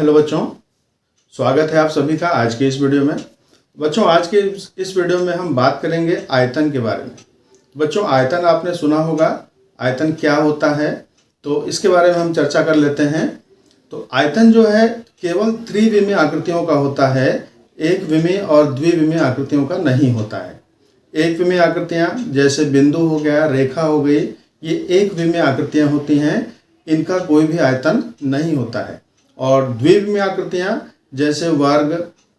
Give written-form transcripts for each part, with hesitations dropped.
Hello बच्चों, स्वागत है आप सभी का आज के इस वीडियो में। बच्चों, आज के इस वीडियो में हम बात करेंगे आयतन के बारे में। बच्चों, आयतन आपने सुना होगा, आयतन क्या होता है, तो इसके बारे में हम चर्चा कर लेते हैं। तो आयतन जो है केवल त्रिविमीय आकृतियों का होता है, एक विमीय और द्विविमीय आकृतियों का नहीं होता है। एक विमीय आकृतियाँ जैसे बिंदु हो गया, रेखा हो गई, ये एक विमीय आकृतियाँ होती हैं, इनका कोई भी आयतन नहीं होता है। और द्विविमीय आकृतियाँ जैसे वर्ग,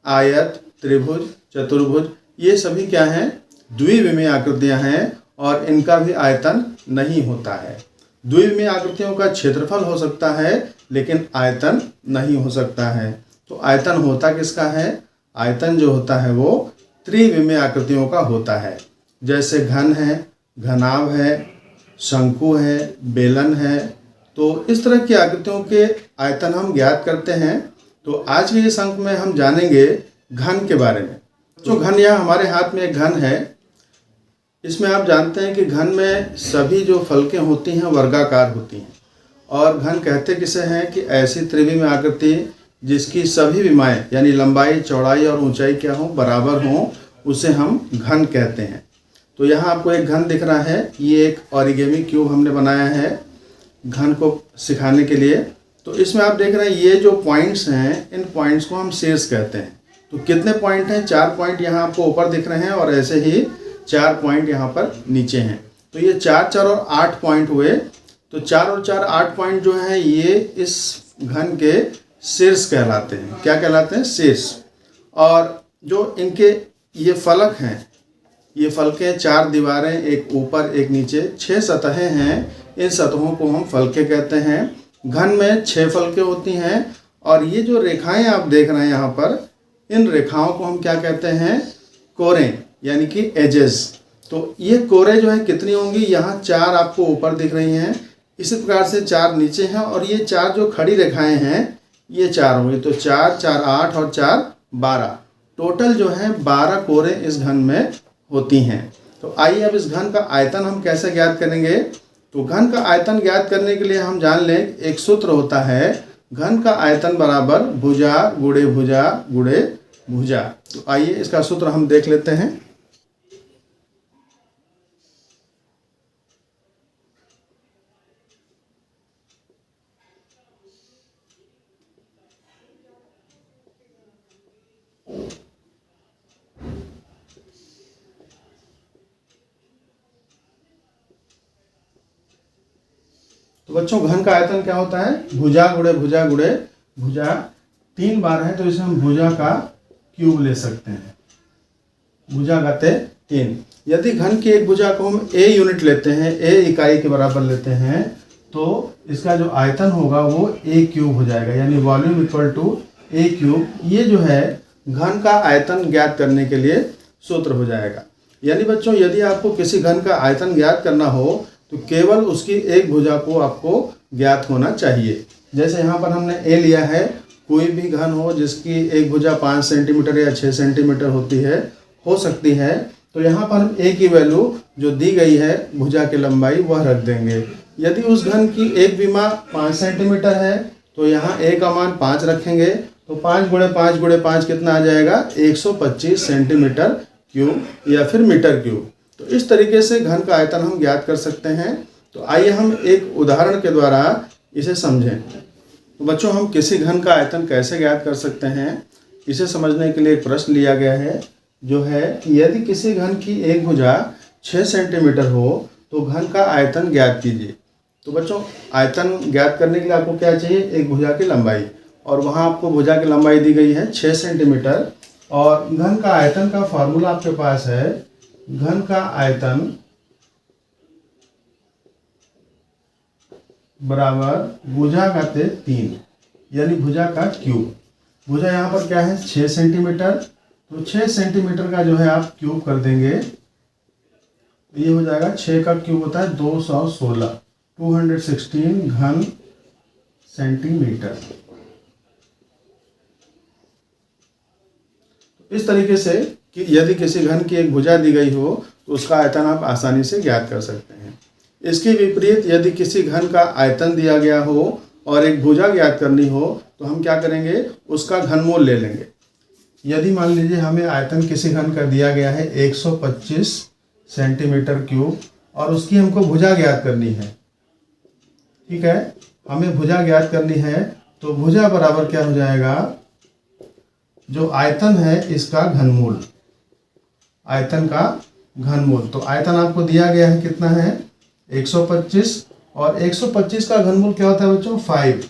आयत, त्रिभुज, चतुर्भुज, ये सभी क्या हैं? द्विविमीय आकृतियाँ हैं और इनका भी आयतन नहीं होता है। द्विविमीय आकृतियों का क्षेत्रफल हो सकता है लेकिन आयतन नहीं हो सकता है। तो आयतन होता किसका है? आयतन जो होता है वो त्रिविमीय आकृतियों का होता है। जैसे घन है, घनाभ है, शंकु है, बेलन है। तो इस तरह की आकृतियों के आयतन हम ज्ञात करते हैं। तो आज के इस अंक में हम जानेंगे घन के बारे में। जो घन, यहाँ हमारे हाथ में एक घन है, इसमें आप जानते हैं कि घन में सभी जो फलकें होती हैं वर्गाकार होती हैं। और घन कहते किसे हैं कि ऐसी त्रिविमीय आकृति जिसकी सभी विमाएँ यानी लंबाई, चौड़ाई और ऊंचाई क्या हो, बराबर हों, उसे हम घन कहते हैं। तो यहाँ आपको एक घन दिख रहा है, ये एक ऑरिगेमी क्यूब हमने बनाया है घन को सिखाने के लिए। तो इसमें आप देख रहे हैं ये जो पॉइंट्स हैं, इन पॉइंट्स को हम शीर्ष कहते हैं। तो कितने पॉइंट हैं? 4 पॉइंट यहाँ आपको ऊपर दिख रहे हैं और ऐसे ही 4 पॉइंट यहाँ पर नीचे हैं। तो ये 4, 4 और 8 पॉइंट हुए। तो 4 और 4, 8 पॉइंट जो हैं ये इस घन के शीर्ष कहलाते हैं। क्या कहलाते हैं? शीर्ष। और जो इनके ये फलक हैं, ये फलकें 4 दीवारें, एक ऊपर एक नीचे, 6 सतहें हैं। इन सतहों को हम फलके कहते हैं। घन में 6 फलके होती हैं। और ये जो रेखाएं आप देख रहे हैं यहाँ पर, इन रेखाओं को हम क्या कहते हैं? कोरें, यानी कि एजेस। तो ये कोरें जो है कितनी होंगी? यहाँ 4 आपको ऊपर दिख रही हैं, इसी प्रकार से 4 नीचे हैं, और ये 4 जो खड़ी रेखाएं हैं ये 4 होंगी। तो 4, 4, 8 और 4, 12। टोटल जो है 12 कोरें इस घन में होती हैं। तो आइए अब इस घन का आयतन हम कैसे ज्ञात करेंगे। तो घन का आयतन ज्ञात करने के लिए हम जान लें, एक सूत्र होता है, घन का आयतन बराबर भुजा गुणे भुजा गुणे भुजा। तो आइए इसका सूत्र हम देख लेते हैं। तो बच्चों, घन का आयतन क्या होता है? भुजा गुणे भुजा गुणे भुजा। 3 बार है तो इसे हम भुजा का क्यूब ले सकते हैं। भुजा घाते 3। यदि घन की एक भुजा को हम a यूनिट लेते हैं, a इकाई के बराबर लेते हैं, तो इसका जो आयतन होगा वो a क्यूब हो जाएगा, यानी volume equal to a cube. ये जो है घन का आयतन ज्ञात करने के लिए सूत्र हो जाएगा। यानी बच्चों, यदि आपको किसी घन का आयतन ज्ञात करना हो तो केवल उसकी एक भुजा को आपको ज्ञात होना चाहिए। जैसे यहाँ पर हमने a लिया है, कोई भी घन हो जिसकी एक भुजा 5 सेंटीमीटर या 6 सेंटीमीटर होती है, हो सकती है, तो यहाँ पर हम a की वैल्यू जो दी गई है भुजा की लंबाई वह रख देंगे। यदि उस घन की एक विमा 5 सेंटीमीटर है तो यहाँ a का मान 5 रखेंगे। तो 5 गुणे 5 गुणे 5 कितना आ जाएगा? 125 सेंटीमीटर क्यूब या फिर मीटर क्यूब। तो इस तरीके से घन का आयतन हम ज्ञात कर सकते हैं। तो आइए हम एक उदाहरण के द्वारा इसे समझें। तो बच्चों, हम किसी घन का आयतन कैसे ज्ञात कर सकते हैं, इसे समझने के लिए एक प्रश्न लिया गया है, जो है कि यदि किसी घन की एक भुजा 6 सेंटीमीटर हो तो घन का आयतन ज्ञात कीजिए। तो बच्चों, आयतन ज्ञात करने के लिए आपको क्या चाहिए? एक भुजा की लंबाई। और वहाँ आपको भुजा की लंबाई दी गई है 6 सेंटीमीटर। और घन का आयतन का फॉर्मूला आपके पास है, घन का आयतन बराबर भुजा घाते 3, यानी भुजा का क्यूब। भुजा यहाँ पर क्या है? 6 सेंटीमीटर। तो 6 सेंटीमीटर का जो है आप क्यूब कर देंगे, ये हो जाएगा 6 का क्यूब होता है 216, 216 घन सेंटीमीटर। इस तरीके से कि यदि किसी घन की एक भुजा दी गई हो तो उसका आयतन आप आसानी से ज्ञात कर सकते हैं। इसके विपरीत यदि किसी घन का आयतन दिया गया हो और एक भुजा ज्ञात करनी हो तो हम क्या करेंगे, उसका घनमूल ले लेंगे। यदि मान लीजिए हमें आयतन किसी घन का दिया गया है 125 सेंटीमीटर क्यूब और उसकी हमको भुजा ज्ञात करनी है, ठीक है, हमें भुजा ज्ञात करनी है, तो भुजा बराबर क्या हो जाएगा, जो आयतन है इसका घनमूल, आयतन का घनमूल। तो आयतन आपको दिया गया है कितना है 125 और 125 का घनमूल क्या होता है बच्चों 5,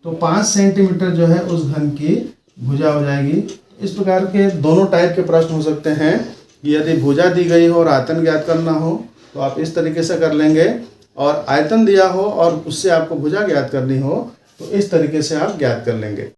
तो 5 सेंटीमीटर जो है उस घन की भुजा हो जाएगी। इस प्रकार के दोनों टाइप के प्रश्न हो सकते हैं कि यदि भुजा दी गई हो और आयतन ज्ञात करना हो तो आप इस तरीके से कर लेंगे, और आयतन दिया हो और उससे आपको भुजा ज्ञात करनी हो तो इस तरीके से आप ज्ञात कर लेंगे।